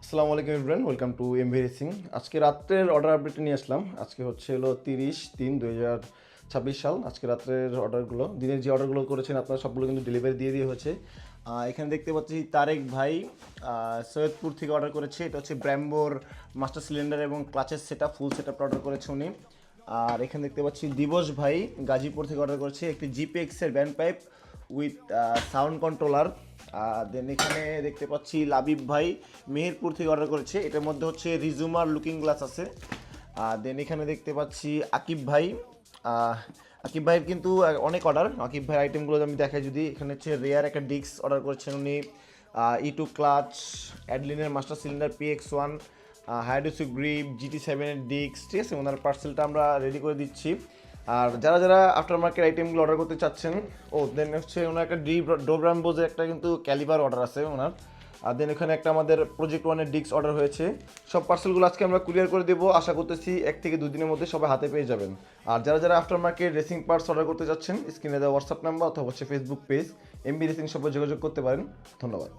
আসসালামু আলাইকুম everyone, welcome to MV racing. আজকে রাত্রের অর্ডার আপডেট নিয়ে আসলাম। আজকে হলো 30/3/2026 সাল। আজকে রাত্রের অর্ডারগুলো, দিনের যে অর্ডারগুলো করেছেন আপনারা সবগুলো কিন্তু ডেলিভারি দিয়ে দিয়ে হয়েছে। এখানে দেখতে পাচ্ছি তারেক ভাই সৈয়দপুর থেকে অর্ডার করেছে। এটা হচ্ছে ব্র্যাম্বোর মাস্টার সিলিন্ডার এবং ক্লাচের সেটআপ, ফুল সেটআপ অর্ডার করেছে উনি। আর এখানে দেখতে পাচ্ছি দিবস ভাই গাজীপুর থেকে অর্ডার করেছে একটি জিপিএক্সের band pipe with sound controller. দেন এখানে দেখতে পাচ্ছি লাবিব ভাই মেহেরপুর থেকে অর্ডার করেছে, এটার মধ্যে হচ্ছে রিজুমার লুকিং গ্লাস আছে। দেন এখানে দেখতে পাচ্ছি আকিব ভাই, আকিব ভাইয়ের কিন্তু অনেক অর্ডার। আকিব ভাইয়ের আইটেমগুলো আমি দেখাই, যদি এখানে হচ্ছে রেয়ার একটা ডিস্ক অর্ডার করেছেন উনি, E2 clutch, অ্যাডলিনের master cylinder PX1, হাইড্রোসু grip, GT7-এর disk, ঠিক আছে। ওনার পার্সেলটা আমরা রেডি করে দিচ্ছি। আর যারা যারা আফটার মার্কেট আইটেমগুলো অর্ডার করতে চাচ্ছেন, দেন হচ্ছে ওনার একটা ডোব্রাম্বোজের একটা কিন্তু ক্যালিবার অর্ডার আছে ওনার। আর দেন এখানে একটা আমাদের প্রজেক্ট ওয়ানের ডিস্ক অর্ডার হয়েছে। সব পার্সেলগুলো আজকে আমরা কুরিয়ার করে দেবো। আশা করতেছি 1 থেকে 2 দিনের মধ্যে সবাই হাতে পেয়ে যাবেন। আর যারা যারা after market racing parts order করতে চাচ্ছেন, স্ক্রিনে দেওয়া হোয়াটসঅ্যাপ নাম্বার অথবা হচ্ছে ফেসবুক পেজ এমবি রেসিং শপে যোগাযোগ করতে পারেন। ধন্যবাদ।